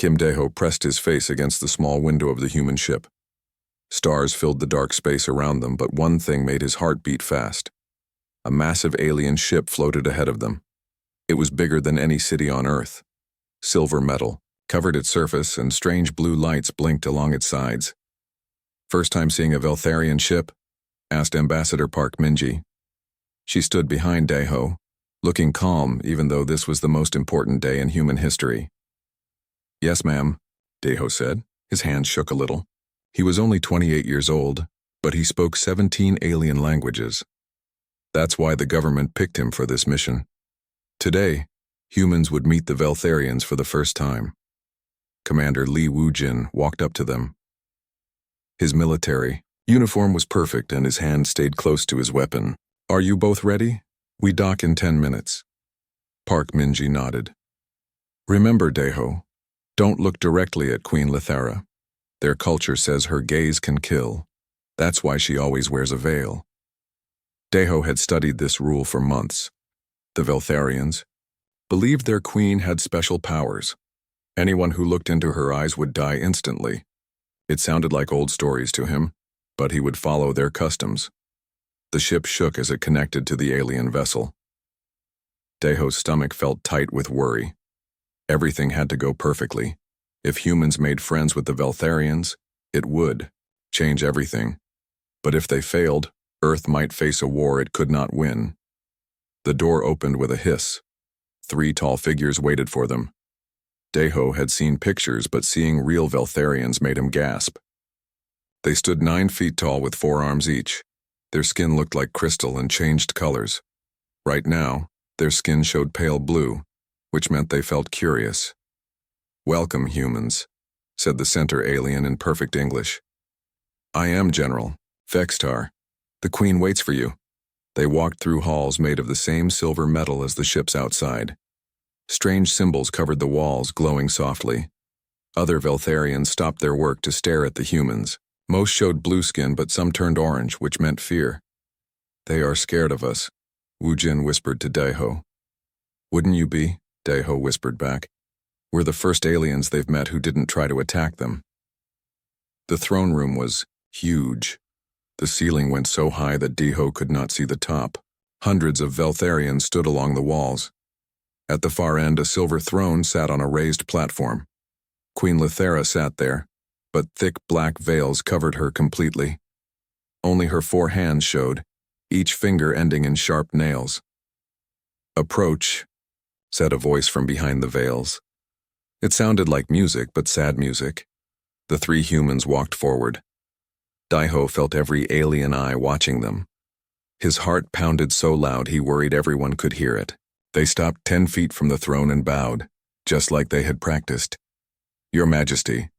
Kim Daeho pressed his face against the small window of the human ship. Stars filled the dark space around them, but one thing made his heart beat fast. A massive alien ship floated ahead of them. It was bigger than any city on Earth. Silver metal covered its surface, and strange blue lights blinked along its sides. "First time seeing a Veltharian ship?" asked Ambassador Park Minji. She stood behind Daeho, looking calm even though this was the most important day in human history. "Yes, ma'am," Daeho said. His hands shook a little. He was only 28 years old, but he spoke 17 alien languages. That's why the government picked him for this mission. Today, humans would meet the Veltharians for the first time. Commander Li Wujin walked up to them. His military uniform was perfect and his hand stayed close to his weapon. "Are you both ready? We dock in 10 minutes. Park Minji nodded. "Remember, Daeho, don't look directly at Queen Lithara. Their culture says her gaze can kill. That's why she always wears a veil." Daeho had studied this rule for months. The Veltharians believed their queen had special powers. Anyone who looked into her eyes would die instantly. It sounded like old stories to him, but he would follow their customs. The ship shook as it connected to the alien vessel. Daeho's stomach felt tight with worry. Everything had to go perfectly. If humans made friends with the Veltharians, it would change everything. But if they failed, Earth might face a war it could not win. The door opened with a hiss. 3 tall figures waited for them. Daeho had seen pictures, but seeing real Veltharians made him gasp. They stood 9 feet tall with 4 arms each. Their skin looked like crystal and changed colors. Right now, their skin showed pale blue, which meant they felt curious. "Welcome, humans," said the center alien in perfect English. "I am General Vextar. The Queen waits for you." They walked through halls made of the same silver metal as the ships outside. Strange symbols covered the walls, glowing softly. Other Veltharians stopped their work to stare at the humans. Most showed blue skin, but some turned orange, which meant fear. "They are scared of us," Wujin whispered to Daeho. "Wouldn't you be?" Daeho whispered back. "We're the first aliens they've met who didn't try to attack them." The throne room was huge. The ceiling went so high that Daeho could not see the top. Hundreds of Veltharians stood along the walls. At the far end, a silver throne sat on a raised platform. Queen Lithara sat there, but thick black veils covered her completely. Only her 4 hands showed, each finger ending in sharp nails. "Approach," said a voice from behind the veils. It sounded like music, but sad music. The 3 humans walked forward. Daeho felt every alien eye watching them. His heart pounded so loud he worried everyone could hear it. They stopped 10 feet from the throne and bowed, just like they had practiced. "Your Majesty,"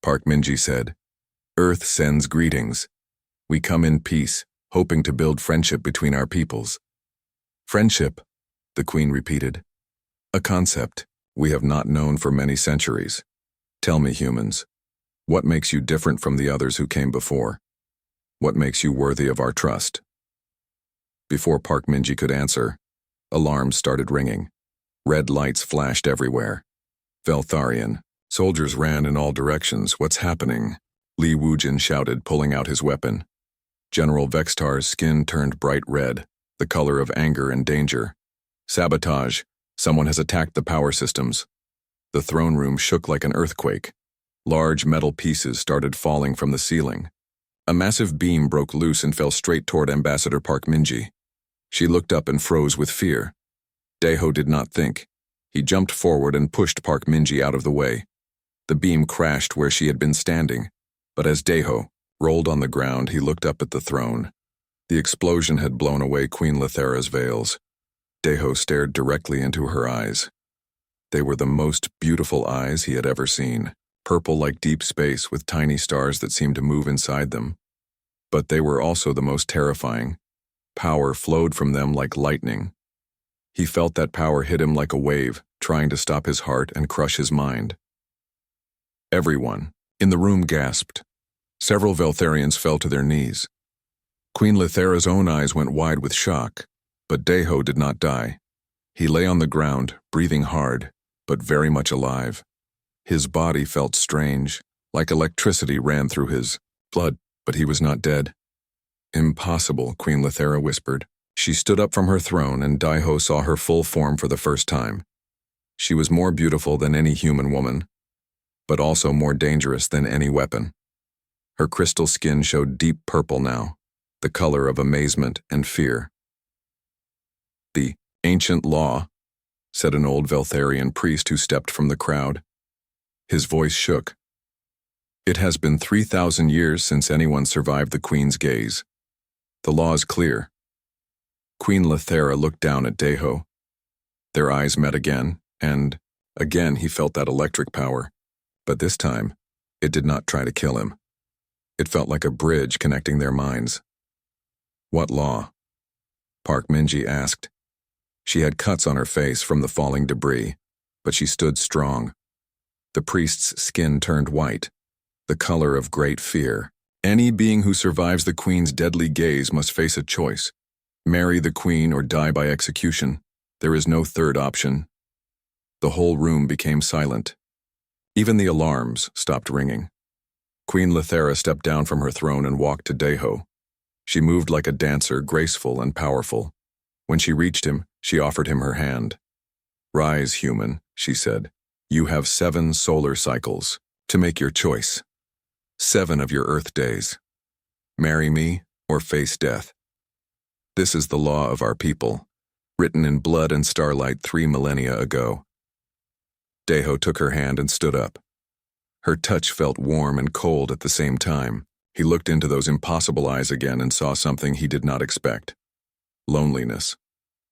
Park Minji said, "Earth sends greetings. We come in peace, hoping to build friendship between our peoples." "Friendship," the Queen repeated. "A concept we have not known for many centuries. Tell me, humans, what makes you different from the others who came before? What makes you worthy of our trust?" Before Park Minji could answer, alarms started ringing. Red lights flashed everywhere. "Veltharian." Soldiers ran in all directions. "What's happening?" Li Wujin shouted, pulling out his weapon. General Vextar's skin turned bright red, the color of anger and danger. "Sabotage. Someone has attacked the power systems." The throne room shook like an earthquake. Large metal pieces started falling from the ceiling. A massive beam broke loose and fell straight toward Ambassador Park Minji. She looked up and froze with fear. Daeho did not think. He jumped forward and pushed Park Minji out of the way. The beam crashed where she had been standing, but as Daeho rolled on the ground, he looked up at the throne. The explosion had blown away Queen Lithara's veils. Daeho stared directly into her eyes. They were the most beautiful eyes he had ever seen, purple like deep space with tiny stars that seemed to move inside them. But they were also the most terrifying. Power flowed from them like lightning. He felt that power hit him like a wave, trying to stop his heart and crush his mind. Everyone in the room gasped. Several Veltharians fell to their knees. Queen Lithara's own eyes went wide with shock, but Daeho did not die. He lay on the ground, breathing hard, but very much alive. His body felt strange, like electricity ran through his blood, but he was not dead. Impossible, Queen Lithera whispered. She stood up from her throne and Daiho saw her full form for the first time. She was more beautiful than any human woman, but also more dangerous than any weapon. Her crystal skin showed deep purple now, the color of amazement and fear. "The ancient law," said an old Veltharian priest who stepped from the crowd. His voice shook. "It has been 3,000 years since anyone survived the Queen's gaze. The law is clear." Queen Lithera looked down at Daiho. Their eyes met again, and again he felt that electric power. But this time, it did not try to kill him. It felt like a bridge connecting their minds. "What law?" Park Minji asked. She had cuts on her face from the falling debris, but she stood strong. The priest's skin turned white, the color of great fear. Any being who survives the Queen's deadly gaze must face a choice. Marry the Queen or die by execution. There is no third option. The whole room became silent. Even the alarms stopped ringing. Queen Lithera stepped down from her throne and walked to Daiho. She moved like a dancer, graceful and powerful. When she reached him, she offered him her hand. "Rise, human," she said. "You have 7 solar cycles to make your choice. 7 of your Earth days. Marry me or face death. This is the law of our people, written in blood and starlight 3 millennia ago." Daiho took her hand and stood up. Her touch felt warm and cold at the same time. He looked into those impossible eyes again and saw something he did not expect. Loneliness.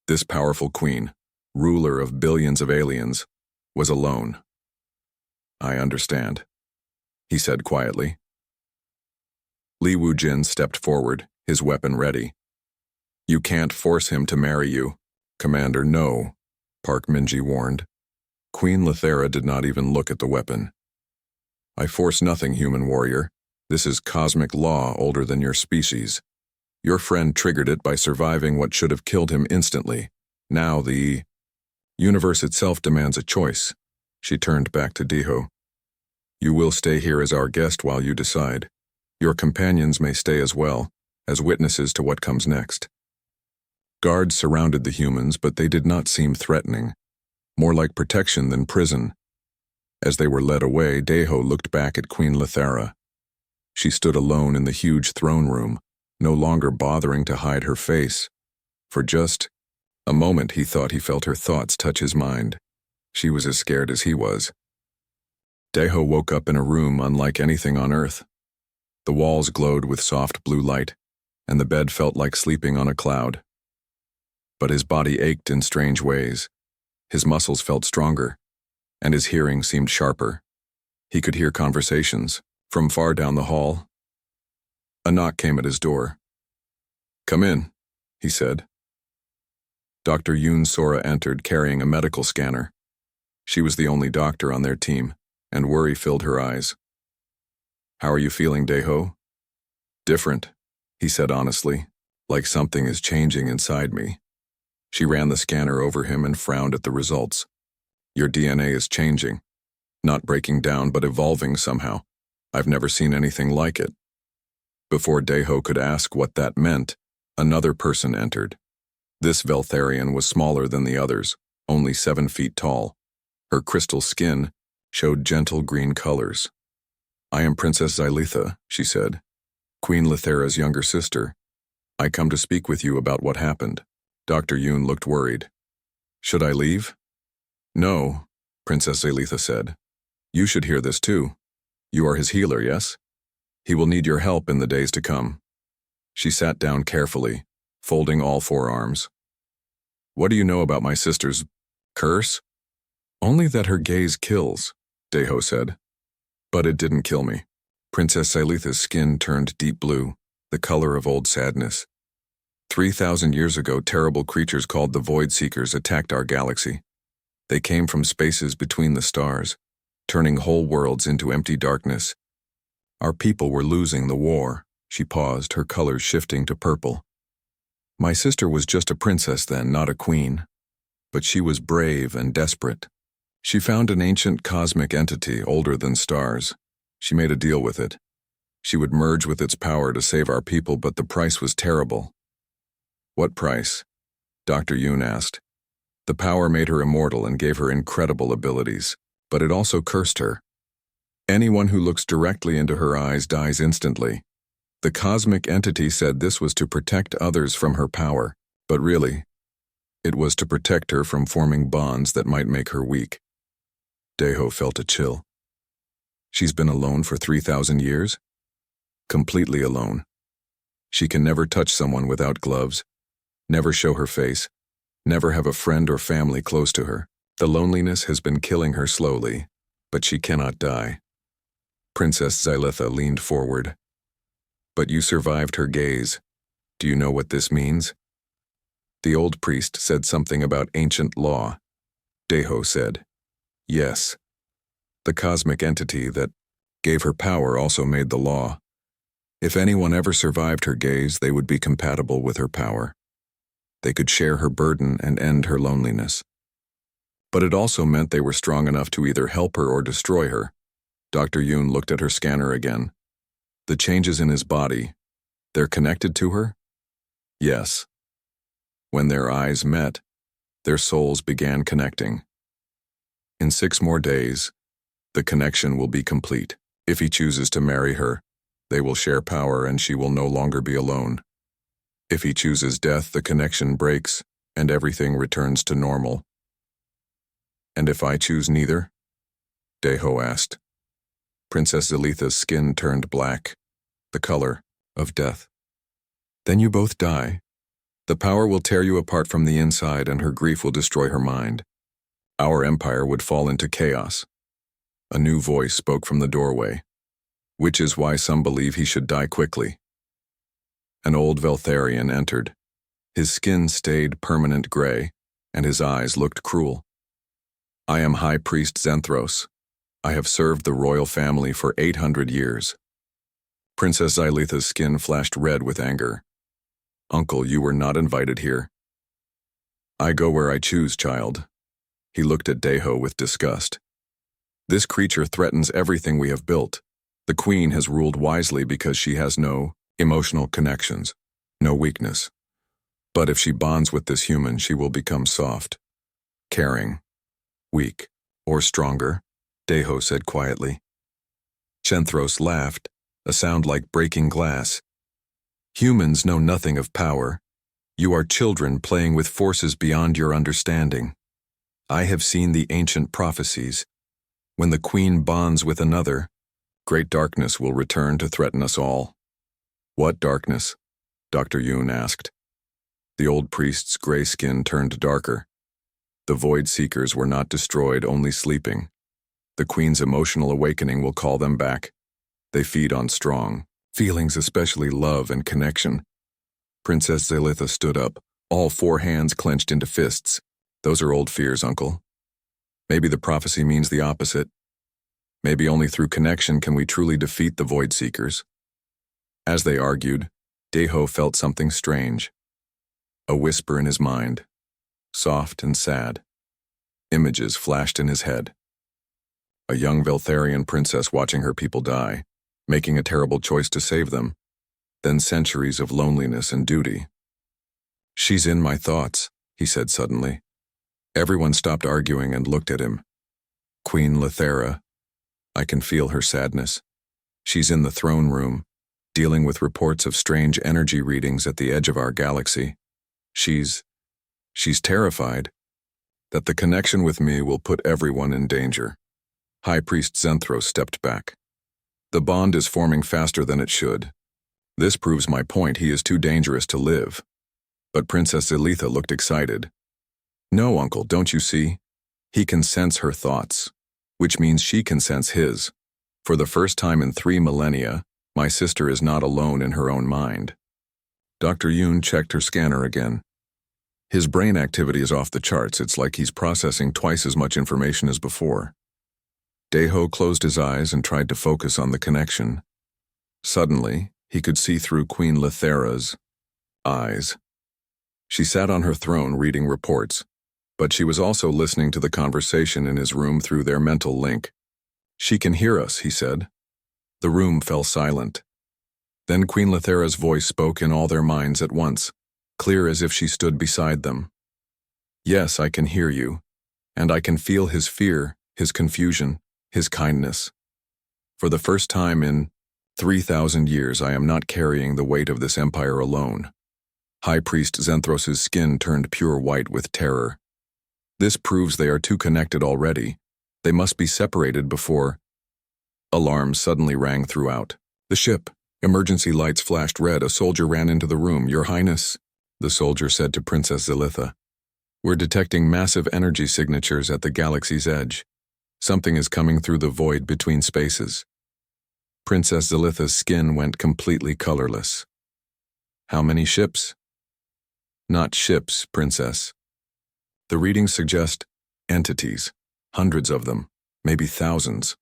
This powerful queen, ruler of billions of aliens, was alone. "I understand," he said quietly. Li Wujin stepped forward, his weapon ready. "You can't force him to marry you." "Commander, no," Park Minji warned. Queen Lithera did not even look at the weapon. "I force nothing, human warrior. This is cosmic law older than your species. Your friend triggered it by surviving what should have killed him instantly. Now the universe itself demands a choice." She turned back to Daiho. "You will stay here as our guest while you decide. Your companions may stay as well, as witnesses to what comes next." Guards surrounded the humans, but they did not seem threatening, more like protection than prison. As they were led away, Daiho looked back at Queen Lithera. She stood alone in the huge throne room, no longer bothering to hide her face. For just a moment he thought he felt her thoughts touch his mind. She was as scared as he was. Daiho woke up in a room unlike anything on Earth. The walls glowed with soft blue light, and the bed felt like sleeping on a cloud. But his body ached in strange ways. His muscles felt stronger, and his hearing seemed sharper. He could hear conversations from far down the hall. A knock came at his door. "Come in," he said. Dr. Yoon Sora entered carrying a medical scanner. She was the only doctor on their team, and worry filled her eyes. "How are you feeling, Daiho?" "Different," he said honestly, "like something is changing inside me." She ran the scanner over him and frowned at the results. "Your DNA is changing. Not breaking down, but evolving somehow. I've never seen anything like it." Before Daiho could ask what that meant, another person entered. This Veltharian was smaller than the others, only 7 feet tall. Her crystal skin showed gentle green colors. "I am Princess Xylitha," she said, "Queen Lithera's younger sister. I come to speak with you about what happened." Dr. Yoon looked worried. "Should I leave?" "No," Princess Xylitha said. "You should hear this too. You are his healer, yes? He will need your help in the days to come." She sat down carefully, folding all 4 arms. "What do you know about my sister's curse?" "Only that her gaze kills," Daiho said. "But it didn't kill me." Princess Xylitha's skin turned deep blue, the color of old sadness. 3,000 years ago, terrible creatures called the Void Seekers attacked our galaxy. They came from spaces between the stars, turning whole worlds into empty darkness. Our people were losing the war. She paused, her colors shifting to purple. My sister was just a princess then, not a queen. But she was brave and desperate. She found an ancient cosmic entity older than stars. She made a deal with it. She would merge with its power to save our people, but the price was terrible. What price? Dr. Yoon asked. The power made her immortal and gave her incredible abilities, but it also cursed her. Anyone who looks directly into her eyes dies instantly. The cosmic entity said this was to protect others from her power, but really, it was to protect her from forming bonds that might make her weak. Daeho felt a chill. She's been alone for 3,000 years? Completely alone. She can never touch someone without gloves, never show her face, never have a friend or family close to her. The loneliness has been killing her slowly, but she cannot die. Princess Xylitha leaned forward. But you survived her gaze. Do you know what this means? The old priest said something about ancient law. Daeho said, yes. The cosmic entity that gave her power also made the law. If anyone ever survived her gaze, they would be compatible with her power. They could share her burden and end her loneliness. But it also meant they were strong enough to either help her or destroy her. Dr. Yoon looked at her scanner again. The changes in his body, they're connected to her? Yes. When their eyes met, their souls began connecting. In 6 more days, the connection will be complete. If he chooses to marry her, they will share power and she will no longer be alone. If he chooses death, the connection breaks and everything returns to normal. And if I choose neither? Daeho asked. Princess Xylitha's skin turned black, the color of death. Then you both die. The power will tear you apart from the inside and her grief will destroy her mind. Our empire would fall into chaos. A new voice spoke from the doorway, which is why some believe he should die quickly. An old Veltharian entered. His skin stayed permanent gray, and his eyes looked cruel. I am High Priest Zenthros. I have served the royal family for 800 years. Princess Xylitha's skin flashed red with anger. Uncle, you were not invited here. I go where I choose, child. He looked at Daeho with disgust. This creature threatens everything we have built. The queen has ruled wisely because she has no emotional connections, no weakness. But if she bonds with this human, she will become soft, caring, weak, or stronger, Daeho said quietly. Zenthros laughed, a sound like breaking glass. Humans know nothing of power. You are children playing with forces beyond your understanding. I have seen the ancient prophecies. When the queen bonds with another, great darkness will return to threaten us all. What darkness? Dr. Yoon asked. The old priest's gray skin turned darker. The Void Seekers were not destroyed, only sleeping. The queen's emotional awakening will call them back. They feed on strong feelings, especially love and connection. Princess Xylitha stood up, all 4 hands clenched into fists. Those are old fears, Uncle. Maybe the prophecy means the opposite. Maybe only through connection can we truly defeat the Void Seekers. As they argued, Daeho felt something strange. A whisper in his mind, soft and sad. Images flashed in his head. A young Veltharian princess watching her people die, making a terrible choice to save them. Then centuries of loneliness and duty. She's in my thoughts, he said suddenly. Everyone stopped arguing and looked at him. Queen Lethera. I can feel her sadness. She's in the throne room, dealing with reports of strange energy readings at the edge of our galaxy. She's terrified that the connection with me will put everyone in danger. High Priest Zenthros stepped back. The bond is forming faster than it should. This proves my point, he is too dangerous to live. But Princess Xylitha looked excited. No, Uncle, don't you see? He can sense her thoughts, which means she can sense his. For the first time in 3 millennia, my sister is not alone in her own mind. Dr. Yoon checked her scanner again. His brain activity is off the charts. It's like he's processing twice as much information as before. Daeho closed his eyes and tried to focus on the connection. Suddenly, he could see through Queen Lethera's eyes. She sat on her throne reading reports. But she was also listening to the conversation in his room through their mental link. "She can hear us," he said. The room fell silent. Then Queen Lethera's voice spoke in all their minds at once, clear as if she stood beside them. "Yes, I can hear you, and I can feel his fear, his confusion, his kindness. For the first time in 3,000 years, I am not carrying the weight of this empire alone." High Priest Zenthros' skin turned pure white with terror. This proves they are too connected already. They must be separated before. Alarms suddenly rang throughout. "The ship!" Emergency lights flashed red. A soldier ran into the room. "Your Highness," the soldier said to Princess Zelitha, "we're detecting massive energy signatures at the galaxy's edge. Something is coming through the void between spaces." Princess Zelitha's skin went completely colorless. "How many ships?" "Not ships, Princess. The readings suggest entities, hundreds of them, maybe thousands."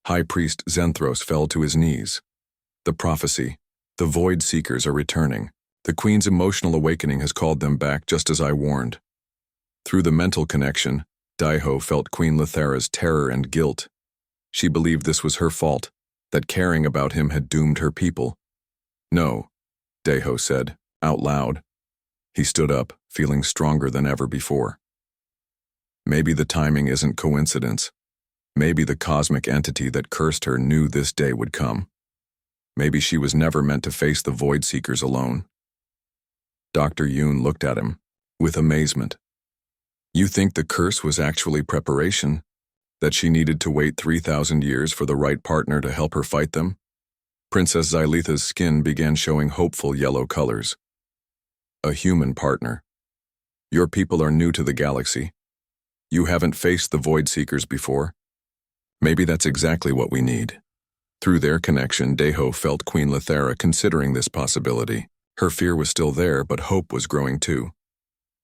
High Priest Zenthros fell to his knees. "The prophecy, the Void Seekers are returning. The Queen's emotional awakening has called them back just as I warned." Through the mental connection, Daiho felt Queen Lethera's terror and guilt. She believed this was her fault, that caring about him had doomed her people. "No," Daiho said, out loud. He stood up, feeling stronger than ever before. "Maybe the timing isn't coincidence. Maybe the cosmic entity that cursed her knew this day would come. Maybe she was never meant to face the Void Seekers alone." Dr. Yoon looked at him, with amazement. "You think the curse was actually preparation? That she needed to wait 3,000 years for the right partner to help her fight them?" Princess Xylitha's skin began showing hopeful yellow colors. "A human partner. Your people are new to the galaxy. You haven't faced the Void Seekers before. Maybe that's exactly what we need." Through their connection, Daiho felt Queen Lethera considering this possibility. Her fear was still there, but hope was growing too.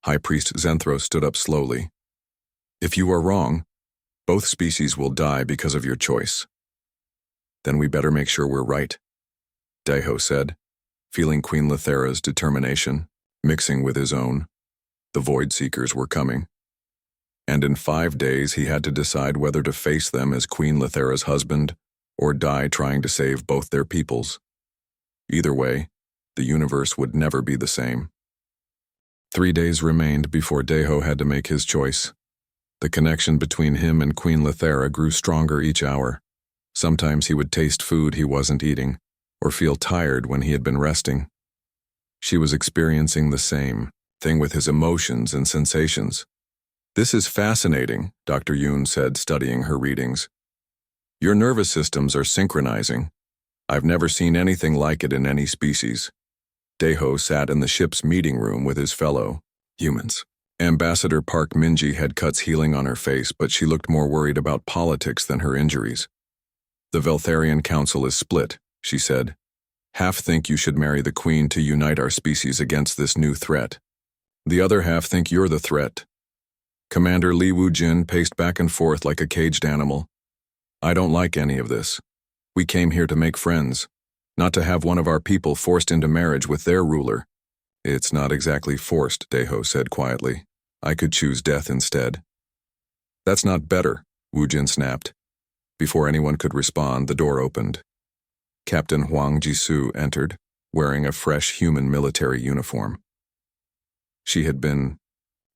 High Priest Zenthros stood up slowly. "If you are wrong, both species will die because of your choice." "Then we better make sure we're right," Daiho said, feeling Queen Lethera's determination mixing with his own. The Void Seekers were coming. And in 5 days he had to decide whether to face them as Queen Lethera's husband or die trying to save both their peoples. Either way, the universe would never be the same. 3 days remained before Daiho had to make his choice. The connection between him and Queen Lethera grew stronger each hour. Sometimes he would taste food he wasn't eating, or feel tired when he had been resting. She was experiencing the same thing with his emotions and sensations. "This is fascinating," Dr. Yoon said, studying her readings. "Your nervous systems are synchronizing. I've never seen anything like it in any species." Daiho sat in the ship's meeting room with his fellow humans. Ambassador Park Minji had cuts healing on her face, but she looked more worried about politics than her injuries. "The Veltharian Council is split," she said. "Half think you should marry the Queen to unite our species against this new threat. The other half think you're the threat." Commander Li Wujin paced back and forth like a caged animal. "I don't like any of this. We came here to make friends, not to have one of our people forced into marriage with their ruler." "It's not exactly forced," Daiho said quietly. "I could choose death instead." "That's not better," Wujin snapped. Before anyone could respond, the door opened. Captain Huang Jisoo entered, wearing a fresh human military uniform. She had been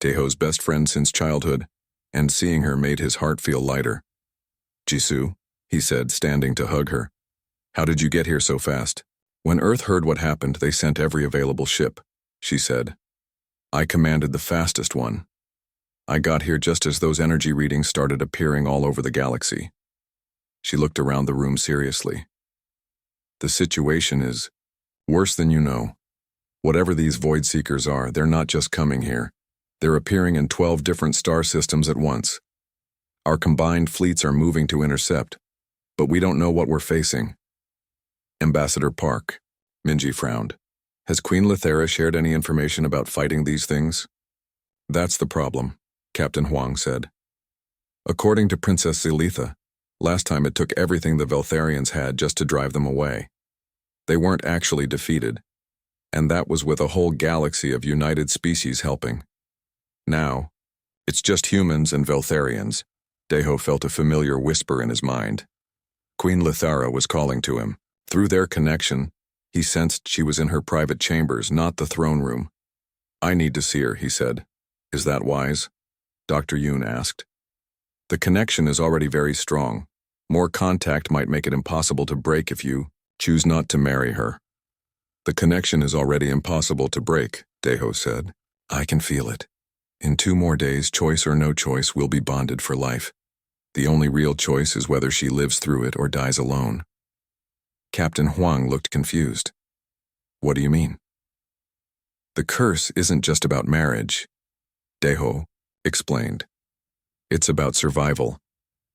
Daiho's best friend since childhood, and seeing her made his heart feel lighter. "Jisoo," he said, standing to hug her. "How did you get here so fast?" "When Earth heard what happened, they sent every available ship," she said. "I commanded the fastest one. I got here just as those energy readings started appearing all over the galaxy." She looked around the room seriously. "The situation is worse than you know. Whatever these Void Seekers are, they're not just coming here. They're appearing in 12 different star systems at once. Our combined fleets are moving to intercept, but we don't know what we're facing." "Ambassador Park," Minji frowned. "Has Queen Lethera shared any information about fighting these things?" "That's the problem," Captain Huang said. "According to Princess Zelitha, last time it took everything the Veltharians had just to drive them away. They weren't actually defeated, and that was with a whole galaxy of united species helping. Now, It's just humans and Veltharians. Deho felt a familiar whisper in his mind. Queen Lithara was calling to him. Through their connection, he sensed she was in her private chambers, not the throne room. I need to see her, he said. Is that wise? Dr. Yoon asked. The connection is already very strong. More contact might make it impossible to break if you choose not to marry her. The connection is already impossible to break, Deho said. I can feel it. In 2 more days, choice or no choice, we'll be bonded for life. The only real choice is whether she lives through it or dies alone. Captain Huang looked confused. What do you mean? The curse isn't just about marriage, Deho explained. It's about survival.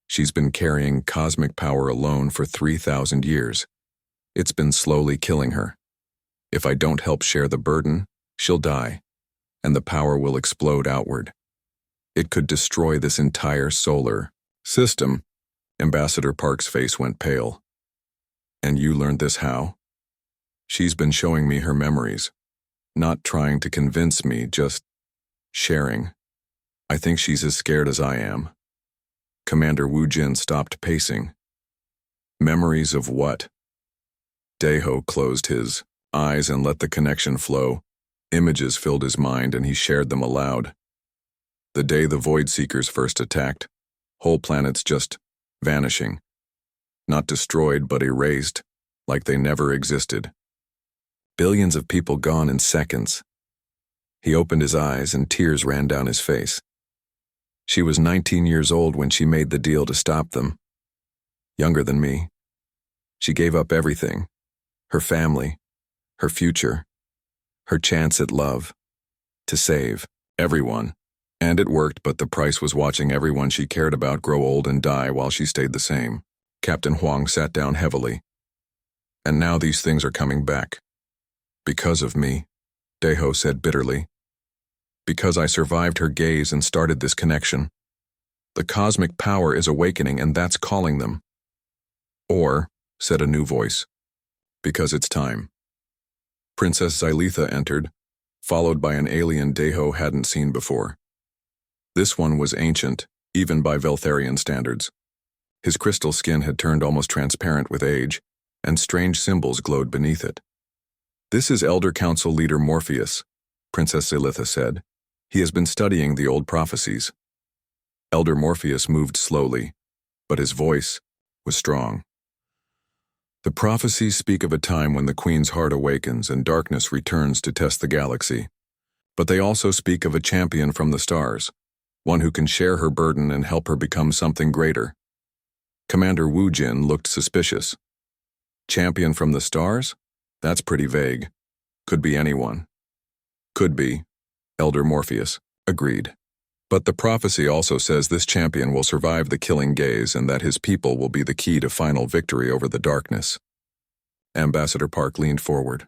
She's been carrying cosmic power alone for 3,000 years. It's been slowly killing her. If I don't help share the burden, she'll die, and the power will explode outward. It could destroy this entire solar system. Ambassador Park's face went pale. And you learned this how? She's been showing me her memories, not trying to convince me, just sharing. I think she's as scared as I am. Commander Wu Jin stopped pacing. Memories of what? Deho closed his eyes and let the connection flow. Images filled his mind and he shared them aloud. The day the Void Seekers first attacked, whole planets just vanishing. Not destroyed, but erased, like they never existed. Billions of people gone in seconds. He opened his eyes and tears ran down his face. She was 19 years old when she made the deal to stop them. Younger than me. She gave up everything. Her family, her future, her chance at love, to save everyone. And it worked, but the price was watching everyone she cared about grow old and die while she stayed the same. Captain Huang sat down heavily. And now these things are coming back. Because of me, Deho said bitterly. Because I survived her gaze and started this connection. The cosmic power is awakening and that's calling them. Or, said a new voice, because it's time. Princess Xylitha entered, followed by an alien Deho hadn't seen before. This one was ancient, even by Veltharian standards. His crystal skin had turned almost transparent with age, and strange symbols glowed beneath it. This is Elder Council Leader Morpheus, Princess Xylitha said. He has been studying the old prophecies. Elder Morpheus moved slowly, but his voice was strong. The prophecies speak of a time when the Queen's heart awakens and darkness returns to test the galaxy. But they also speak of a champion from the stars, one who can share her burden and help her become something greater. Commander Wu Jin looked suspicious. Champion from the stars? That's pretty vague. Could be anyone. Could be, Elder Morpheus agreed. But the prophecy also says this champion will survive the killing gaze and that his people will be the key to final victory over the darkness. Ambassador Park leaned forward.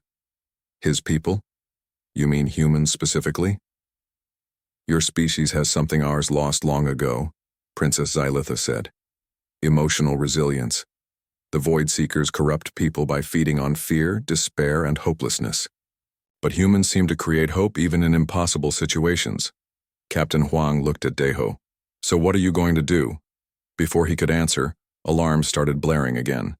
His people? You mean humans specifically? Your species has something ours lost long ago, Princess Xylitha said. Emotional resilience. The Void Seekers corrupt people by feeding on fear, despair, and hopelessness. But humans seem to create hope even in impossible situations. Captain Huang looked at Deho. So what are you going to do? Before he could answer, alarms started blaring again.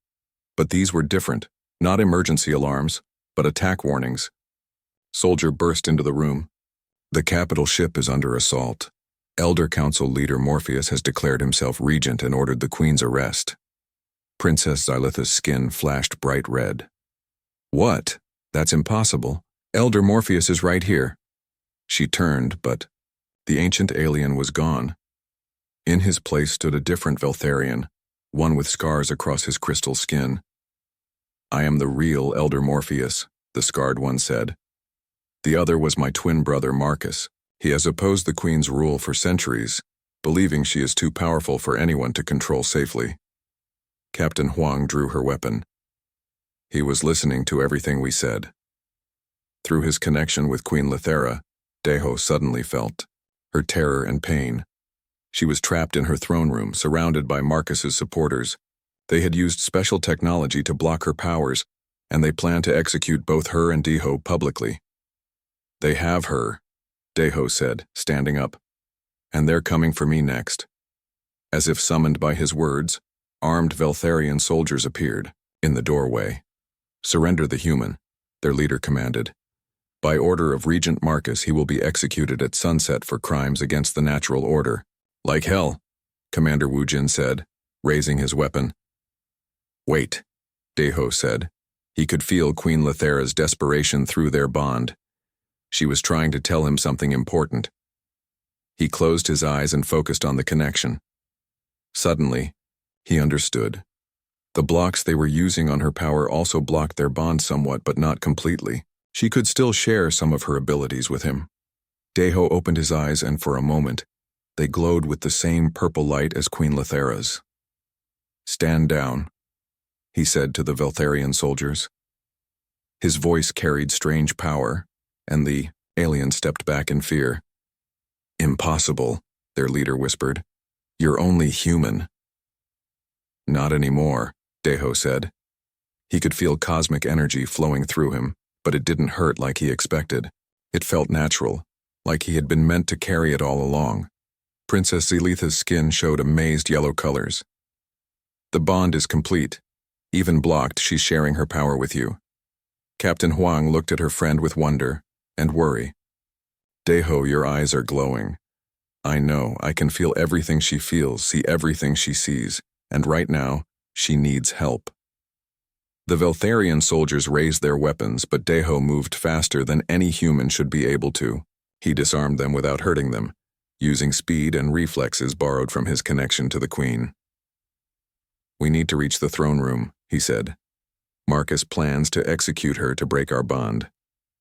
But these were different, not emergency alarms, but attack warnings. Soldier burst into the room. The capital ship is under assault. Elder Council Leader Morpheus has declared himself regent and ordered the Queen's arrest. Princess Xylitha's skin flashed bright red. What? That's impossible. Elder Morpheus is right here. She turned, but the ancient alien was gone. In his place stood a different Veltharian, one with scars across his crystal skin. I am the real Elder Morpheus, the scarred one said. The other was my twin brother Marcus. He has opposed the Queen's rule for centuries, believing she is too powerful for anyone to control safely. Captain Huang drew her weapon. He was listening to everything we said. Through his connection with Queen Lithara, Deho suddenly felt her terror and pain. She was trapped in her throne room, surrounded by Marcus's supporters. They had used special technology to block her powers, and they planned to execute both her and Deho publicly. They have her, Deho said, standing up. And they're coming for me next. As if summoned by his words, armed Veltharian soldiers appeared in the doorway. Surrender the human, their leader commanded. By order of Regent Marcus, he will be executed at sunset for crimes against the natural order. Like hell, Commander Wujin said, raising his weapon. Wait, Deho said. He could feel Queen Lethera's desperation through their bond. She was trying to tell him something important. He closed his eyes and focused on the connection. Suddenly, he understood. The blocks they were using on her power also blocked their bond somewhat, but not completely. She could still share some of her abilities with him. Deho opened his eyes, and for a moment, they glowed with the same purple light as Queen Lethera's. Stand down, he said to the Veltharian soldiers. His voice carried strange power, and the alien stepped back in fear. Impossible, their leader whispered. You're only human. Not anymore, Deho said. He could feel cosmic energy flowing through him, but it didn't hurt like he expected. It felt natural, like he had been meant to carry it all along. Princess Zelitha's skin showed amazed yellow colors. The bond is complete. Even blocked, she's sharing her power with you. Captain Huang looked at her friend with wonder and worry. Deho, your eyes are glowing. I know, I can feel everything she feels, see everything she sees, and right now, she needs help. The Veltharian soldiers raised their weapons, but Deho moved faster than any human should be able to. He disarmed them without hurting them, using speed and reflexes borrowed from his connection to the Queen. We need to reach the throne room, he said. Marcus plans to execute her to break our bond.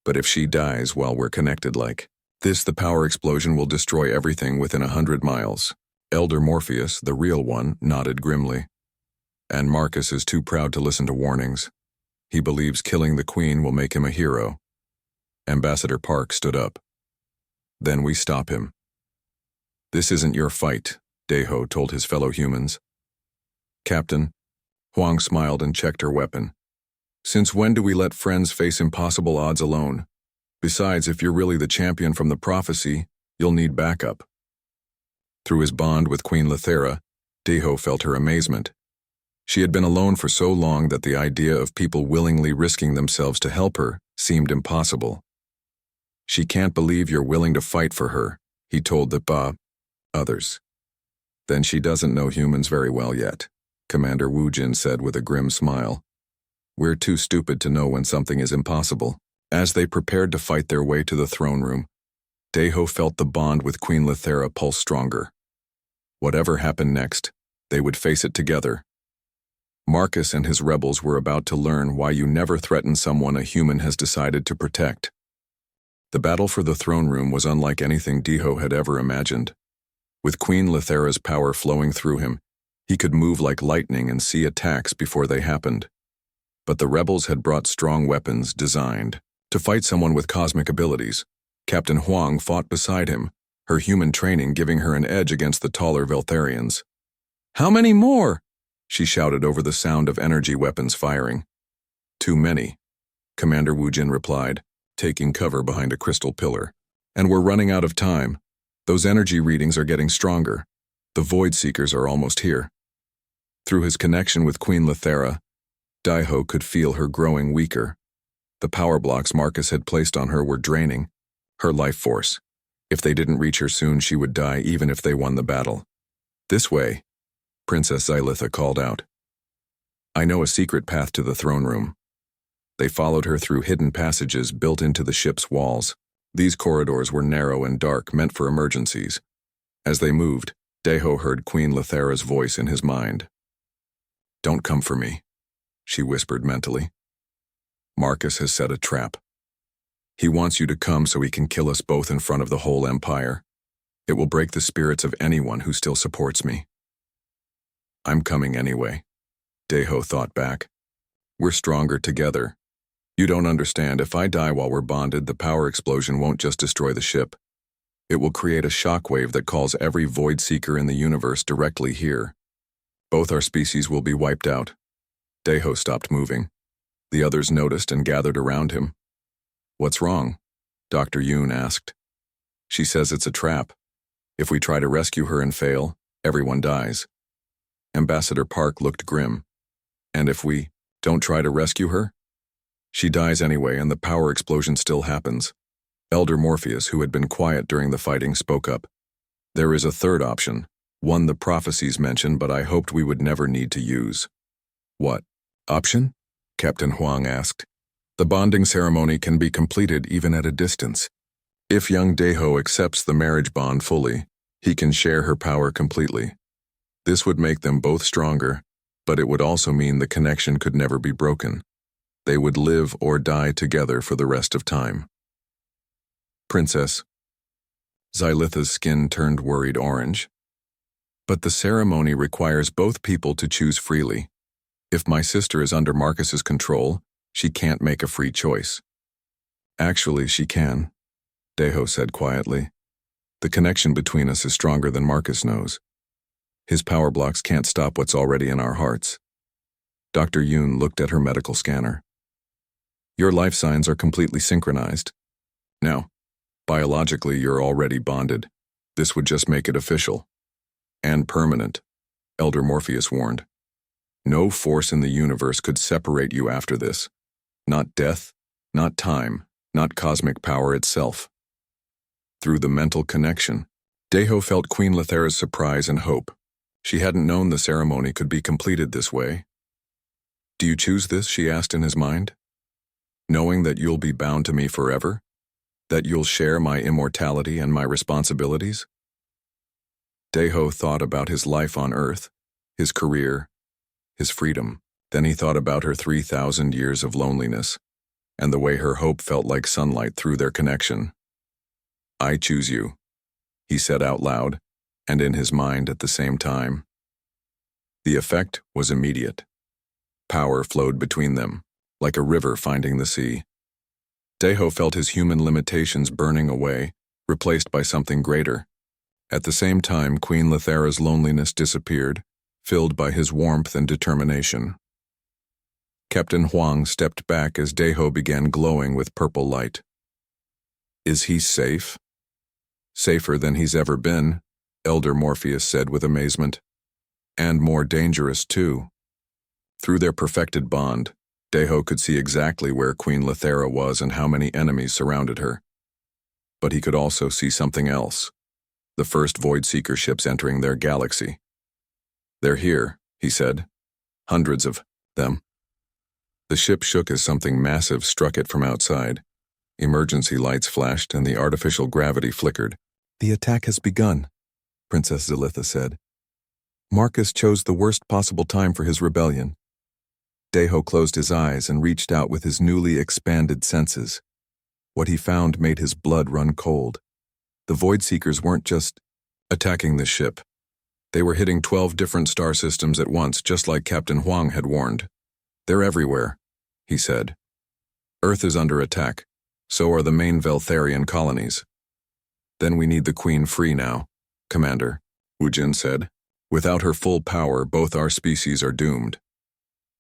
But if she dies while we're connected like this, the power explosion will destroy everything within 100 miles. Elder Morpheus, the real one, nodded grimly. And Marcus is too proud to listen to warnings. He believes killing the Queen will make him a hero. Ambassador Park stood up. Then we stop him. This isn't your fight, Deho told his fellow humans. Captain, Huang smiled and checked her weapon. Since when do we let friends face impossible odds alone? Besides, if you're really the champion from the prophecy, you'll need backup. Through his bond with Queen Lethera, Deho felt her amazement. She had been alone for so long that the idea of people willingly risking themselves to help her seemed impossible. She can't believe you're willing to fight for her, he told the others. Then she doesn't know humans very well yet, Commander Wujin said with a grim smile. We're too stupid to know when something is impossible. As they prepared to fight their way to the throne room, Deho felt the bond with Queen Lethera pulse stronger. Whatever happened next, they would face it together. Marcus and his rebels were about to learn why you never threaten someone a human has decided to protect. The battle for the throne room was unlike anything Deho had ever imagined. With Queen Lethera's power flowing through him, he could move like lightning and see attacks before they happened. But the rebels had brought strong weapons designed to fight someone with cosmic abilities. Captain Huang fought beside him, her human training giving her an edge against the taller Veltharians. How many more? She shouted over the sound of energy weapons firing. Too many, Commander Wujin replied, taking cover behind a crystal pillar. And we're running out of time. Those energy readings are getting stronger. The Void Seekers are almost here. Through his connection with Queen Lethera, Deho could feel her growing weaker. The power blocks Marcus had placed on her were draining her life force. If they didn't reach her soon, she would die even if they won the battle. This way, Princess Zelitha called out. I know a secret path to the throne room. They followed her through hidden passages built into the ship's walls. These corridors were narrow and dark, meant for emergencies. As they moved, Deho heard Queen Lethera's voice in his mind. Don't come for me, she whispered mentally. Marcus has set a trap. He wants you to come so he can kill us both in front of the whole empire. It will break the spirits of anyone who still supports me. I'm coming anyway, Deho thought back. We're stronger together. You don't understand, if I die while we're bonded, the power explosion won't just destroy the ship. It will create a shockwave that calls every Void Seeker in the universe directly here. Both our species will be wiped out. Deho stopped moving. The others noticed and gathered around him. What's wrong? Dr. Yoon asked. She says it's a trap. If we try to rescue her and fail, everyone dies. Ambassador Park looked grim. And if we don't try to rescue her? She dies anyway, and the power explosion still happens. Elder Morpheus, who had been quiet during the fighting, spoke up. There is a third option, one the prophecies mention, but I hoped we would never need to use. What option? Captain Huang asked. The bonding ceremony can be completed even at a distance. If young Deho accepts the marriage bond fully, he can share her power completely. This would make them both stronger, but it would also mean the connection could never be broken. They would live or die together for the rest of time. Princess. Xylitha's skin turned worried orange. But the ceremony requires both people to choose freely. If my sister is under Marcus's control, she can't make a free choice. Actually, she can, Deho said quietly. The connection between us is stronger than Marcus knows. His power blocks can't stop what's already in our hearts. Dr. Yoon looked at her medical scanner. Your life signs are completely synchronized. Now, biologically, you're already bonded. This would just make it official. And permanent, Elder Morpheus warned. No force in the universe could separate you after this. Not death, not time, not cosmic power itself. Through the mental connection, Deho felt Queen Lethera's surprise and hope. She hadn't known the ceremony could be completed this way. Do you choose this? She asked in his mind. Knowing that you'll be bound to me forever? That you'll share my immortality and my responsibilities? Deho thought about his life on Earth, his career, his freedom. Then he thought about her 3,000 years of loneliness, and the way her hope felt like sunlight through their connection. I choose you, he said out loud, and in his mind at the same time. The effect was immediate. Power flowed between them, like a river finding the sea. Deho felt his human limitations burning away, replaced by something greater. At the same time, Queen Lethera's loneliness disappeared, filled by his warmth and determination. Captain Huang stepped back as Deho began glowing with purple light. Is he safe? Safer than he's ever been, Elder Morpheus said with amazement. And more dangerous, too. Through their perfected bond, Deho could see exactly where Queen Lethera was and how many enemies surrounded her. But he could also see something else. The first Void-Seeker ships entering their galaxy. They're here, he said. Hundreds of them. The ship shook as something massive struck it from outside. Emergency lights flashed and the artificial gravity flickered. The attack has begun, Princess Xylitha said. Marcus chose the worst possible time for his rebellion. Deho closed his eyes and reached out with his newly expanded senses. What he found made his blood run cold. The Void-Seekers weren't just attacking the ship. They were hitting 12 different star systems at once, just like Captain Huang had warned. They're everywhere, he said. Earth is under attack. So are the main Veltharian colonies. Then we need the Queen free now, Commander, Wu Jin said. Without her full power, both our species are doomed.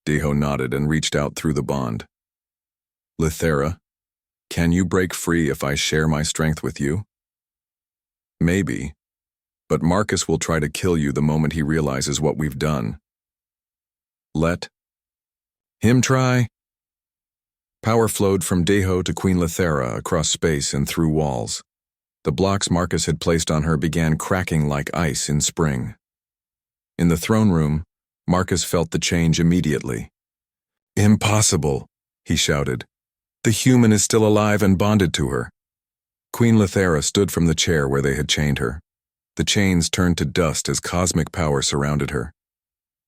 Deho nodded and reached out through the bond. Lethera, can you break free if I share my strength with you? Maybe, but Marcus will try to kill you the moment he realizes what we've done. Let him try. Power flowed from Deho to Queen Lethera across space and through walls. The blocks Marcus had placed on her began cracking like ice in spring. In the throne room, Marcus felt the change immediately. Impossible, he shouted. The human is still alive and bonded to her. Queen Lethera stood from the chair where they had chained her. The chains turned to dust as cosmic power surrounded her.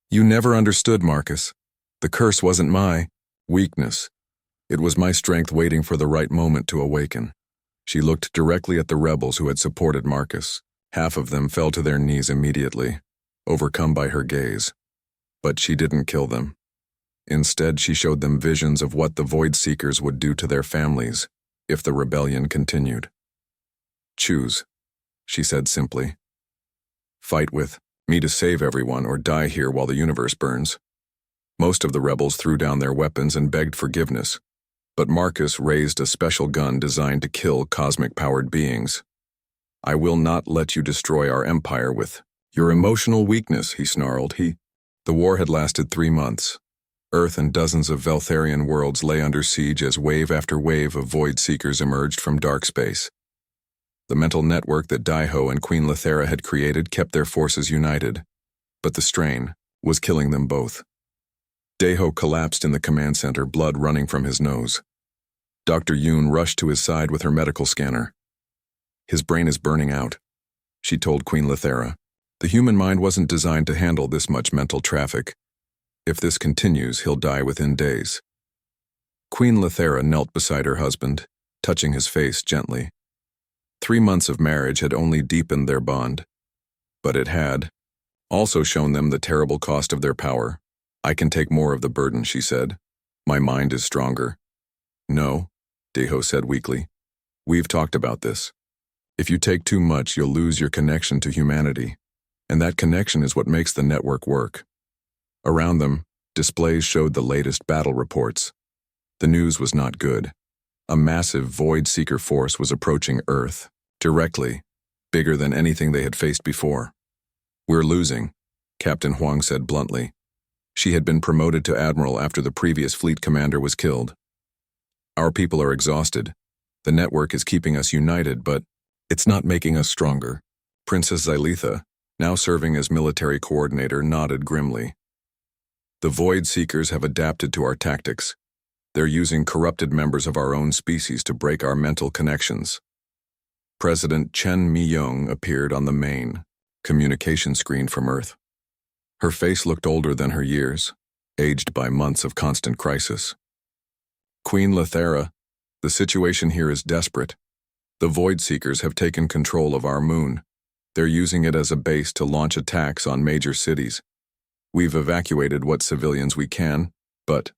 You never understood, Marcus. The curse wasn't my weakness. It was my strength waiting for the right moment to awaken. She looked directly at the rebels who had supported Marcus. Half of them fell to their knees immediately, overcome by her gaze. But she didn't kill them. Instead, she showed them visions of what the Void-Seekers would do to their families if the rebellion continued. Choose, she said simply. Fight with me to save everyone or die here while the universe burns. Most of the rebels threw down their weapons and begged forgiveness, but Marcus raised a special gun designed to kill cosmic-powered beings. I will not let you destroy our empire with your emotional weakness, he snarled. The war had lasted 3 months. Earth and dozens of Veltharian worlds lay under siege as wave after wave of void seekers emerged from dark space. The mental network that Daiho and Queen Lethera had created kept their forces united, but the strain was killing them both. Daiho collapsed in the command center, blood running from his nose. Dr. Yoon rushed to his side with her medical scanner. His brain is burning out, she told Queen Lethera. The human mind wasn't designed to handle this much mental traffic. If this continues, he'll die within days. Queen Lethera knelt beside her husband, touching his face gently. 3 months of marriage had only deepened their bond, but it had also shown them the terrible cost of their power. I can take more of the burden, she said. My mind is stronger. No, Daiho said weakly. We've talked about this. If you take too much, you'll lose your connection to humanity, and that connection is what makes the network work. Around them, displays showed the latest battle reports. The news was not good. A massive void seeker force was approaching Earth, directly, bigger than anything they had faced before. We're losing, Captain Huang said bluntly. She had been promoted to admiral after the previous fleet commander was killed. Our people are exhausted. The network is keeping us united, but it's not making us stronger. Princess Xylitha, now serving as military coordinator, nodded grimly. The Void Seekers have adapted to our tactics. They're using corrupted members of our own species to break our mental connections. President Chen Mi-young appeared on the main communication screen from Earth. Her face looked older than her years, aged by months of constant crisis. Queen Lethera, the situation here is desperate. The Void Seekers have taken control of our moon. They're using it as a base to launch attacks on major cities. We've evacuated what civilians we can, but...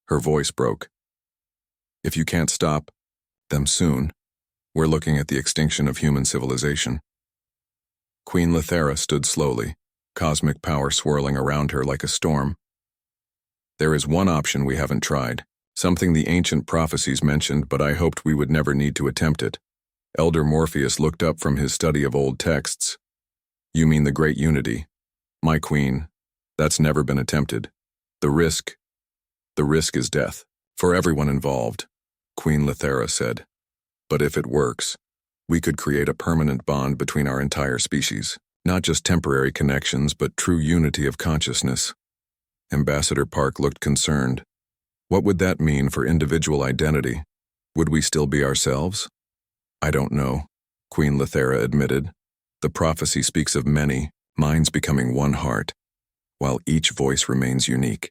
Her voice broke. If you can't stop them soon, we're looking at the extinction of human civilization. Queen Lethera stood slowly, cosmic power swirling around her like a storm. There is one option we haven't tried, something the ancient prophecies mentioned, but I hoped we would never need to attempt it. Elder Morpheus looked up from his study of old texts. You mean the Great Unity? My queen, that's never been attempted. The risk is death, for everyone involved, Queen Lethera said. But if it works, we could create a permanent bond between our entire species, not just temporary connections, but true unity of consciousness. Ambassador Park looked concerned. What would that mean for individual identity? Would we still be ourselves? I don't know, Queen Lethera admitted. The prophecy speaks of many minds becoming one heart, while each voice remains unique.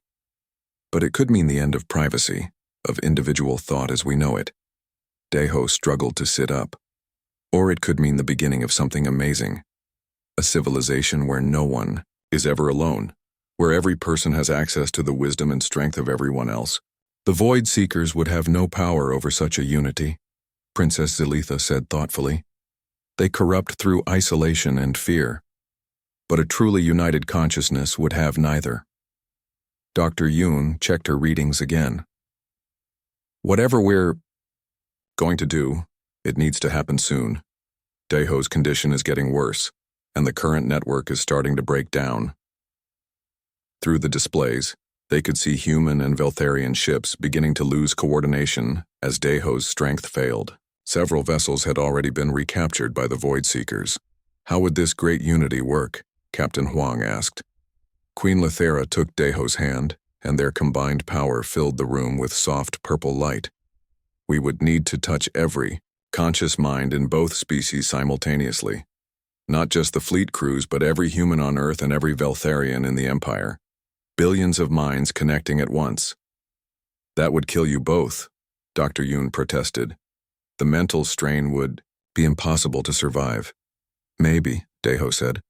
But it could mean the end of privacy, of individual thought as we know it. Daiho struggled to sit up. Or it could mean the beginning of something amazing. A civilization where no one is ever alone, where every person has access to the wisdom and strength of everyone else. The Void Seekers would have no power over such a unity, Princess Xylitha said thoughtfully. They corrupt through isolation and fear. But a truly united consciousness would have neither. Dr. Yoon checked her readings again. Whatever we're going to do, it needs to happen soon. Daiho's condition is getting worse, and the current network is starting to break down. Through the displays, they could see human and Veltharian ships beginning to lose coordination as Daiho's strength failed. Several vessels had already been recaptured by the Void Seekers. How would this great unity work? Captain Huang asked. Queen Lethera took Daiho's hand, and their combined power filled the room with soft purple light. We would need to touch every conscious mind in both species simultaneously. Not just the fleet crews, but every human on Earth and every Veltharian in the Empire. Billions of minds connecting at once. That would kill you both, Dr. Yoon protested. The mental strain would be impossible to survive. Maybe, Daiho said.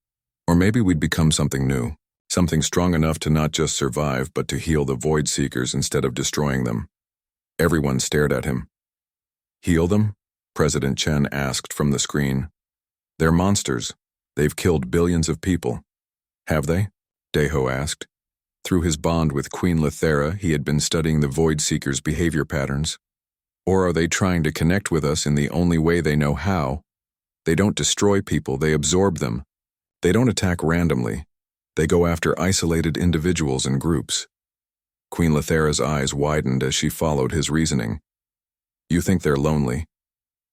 Or maybe we'd become something new. Something strong enough to not just survive, but to heal the Void Seekers instead of destroying them. Everyone stared at him. Heal them? President Chen asked from the screen. They're monsters. They've killed billions of people. Have they? Daiho asked. Through his bond with Queen Lethera, he had been studying the Void Seekers' behavior patterns. Or are they trying to connect with us in the only way they know how? They don't destroy people, they absorb them. They don't attack randomly. They go after isolated individuals and groups. Queen Lethera's eyes widened as she followed his reasoning. You think they're lonely,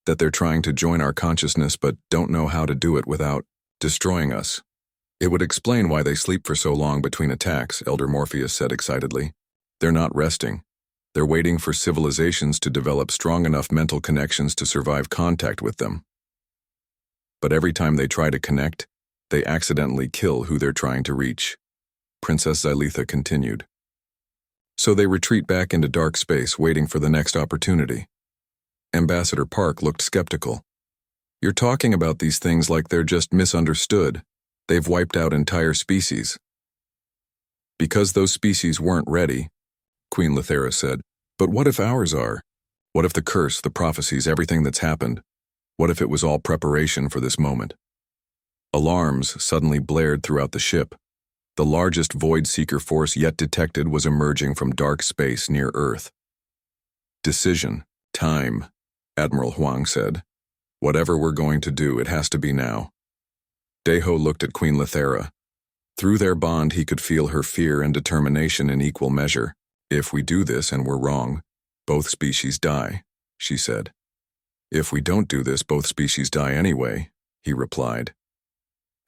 that they're trying to join our consciousness but don't know how to do it without destroying us. It would explain why they sleep for so long between attacks, Elder Morpheus said excitedly. They're not resting. They're waiting for civilizations to develop strong enough mental connections to survive contact with them. But every time they try to connect, they accidentally kill who they're trying to reach. Princess Xylitha continued. So they retreat back into dark space, waiting for the next opportunity. Ambassador Park looked skeptical. You're talking about these things like they're just misunderstood. They've wiped out entire species. Because those species weren't ready, Queen Lethera said. But what if ours are? What if the curse, the prophecies, everything that's happened? What if it was all preparation for this moment? Alarms suddenly blared throughout the ship. The largest void seeker force yet detected was emerging from dark space near Earth. Decision. Time, Admiral Huang said. Whatever we're going to do, it has to be now. Deho looked at Queen Lethera. Through their bond, he could feel her fear and determination in equal measure. If we do this and we're wrong, both species die, she said. If we don't do this, both species die anyway, he replied.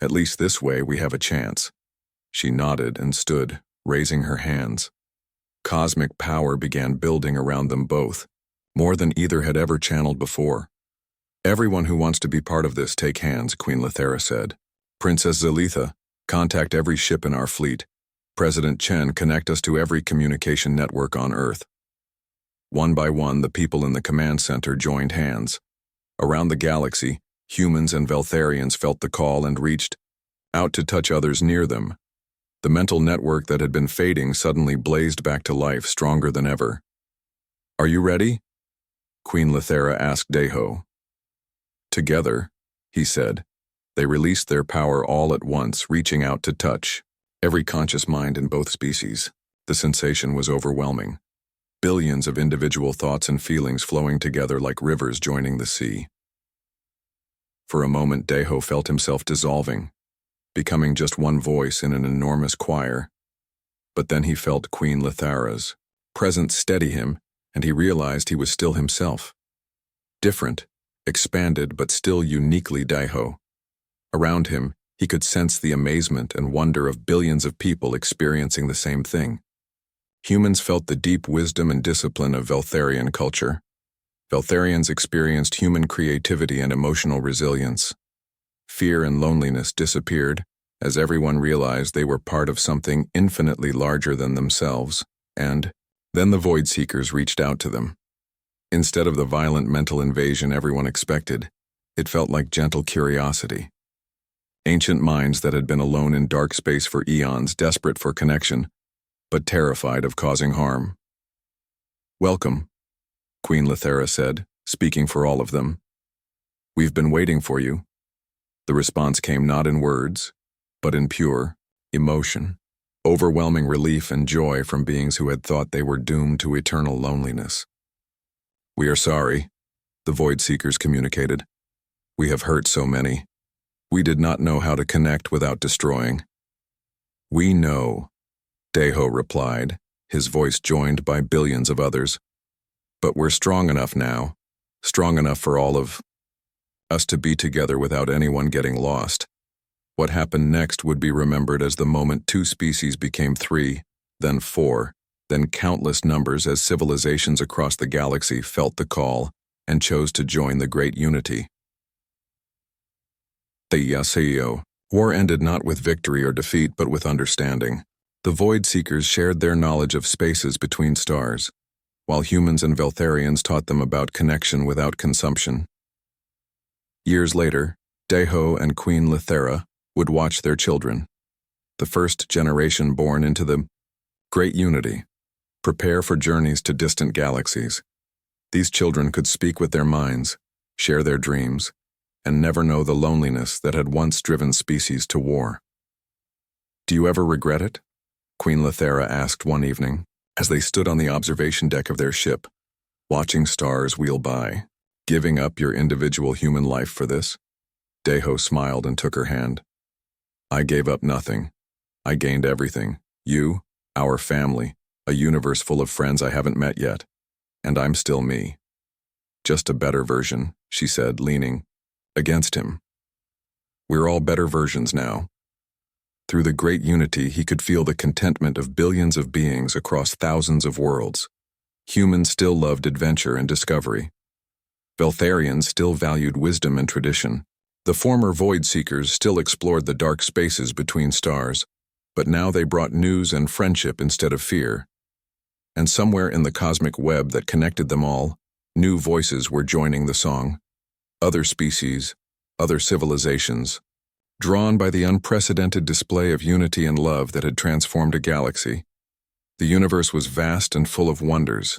At least this way we have a chance. She nodded and stood, raising her hands. Cosmic power began building around them both, more than either had ever channeled before. Everyone who wants to be part of this, take hands, Queen Lethera said. Princess Xylitha, contact every ship in our fleet. President Chen, connect us to every communication network on Earth. One by one, the people in the command center joined hands. Around the galaxy, humans and Veltharians felt the call and reached out to touch others near them. The mental network that had been fading suddenly blazed back to life, stronger than ever. Are you ready? Queen Lethera asked Deho. Together, he said. They released their power all at once, reaching out to touch every conscious mind in both species. The sensation was overwhelming. Billions of individual thoughts and feelings flowing together like rivers joining the sea. For a moment, Deho felt himself dissolving, becoming just one voice in an enormous choir. But then he felt Queen Lethera's presence steady him, and he realized he was still himself. Different, expanded, but still uniquely Deho. Around him, he could sense the amazement and wonder of billions of people experiencing the same thing. Humans felt the deep wisdom and discipline of Veltharian culture. Veltharians experienced human creativity and emotional resilience. Fear and loneliness disappeared as everyone realized they were part of something infinitely larger than themselves, and then the Void Seekers reached out to them. Instead of the violent mental invasion everyone expected, it felt like gentle curiosity. Ancient minds that had been alone in dark space for eons, desperate for connection, but terrified of causing harm. Welcome, Queen Lethera said, speaking for all of them. We've been waiting for you. The response came not in words, but in pure emotion, overwhelming relief and joy from beings who had thought they were doomed to eternal loneliness. We are sorry, the Void Seekers communicated. We have hurt so many. We did not know how to connect without destroying. We know, Deho replied, his voice joined by billions of others. But we're strong enough now, strong enough for all of us to be together without anyone getting lost. What happened next would be remembered as the moment two species became three, then four, then countless numbers as civilizations across the galaxy felt the call and chose to join the Great Unity. The Yaseo. War ended not with victory or defeat but with understanding. The Void Seekers shared their knowledge of spaces between stars, while humans and Veltharians taught them about connection without consumption. Years later, Deho and Queen Lethera would watch their children, the first generation born into the Great Unity, prepare for journeys to distant galaxies. These children could speak with their minds, share their dreams, and never know the loneliness that had once driven species to war. Do you ever regret it? Queen Lethera asked one evening, as they stood on the observation deck of their ship, watching stars wheel by. Giving up your individual human life for this? Deho smiled and took her hand. I gave up nothing. I gained everything. You, our family, a universe full of friends I haven't met yet. And I'm still me. Just a better version, she said, leaning against him. We're all better versions now. Through the great unity, he could feel the contentment of billions of beings across thousands of worlds. Humans still loved adventure and discovery. Veltharians still valued wisdom and tradition. The former Void Seekers still explored the dark spaces between stars, but now they brought news and friendship instead of fear. And somewhere in the cosmic web that connected them all, new voices were joining the song. Other species, other civilizations, drawn by the unprecedented display of unity and love that had transformed a galaxy. The universe was vast and full of wonders,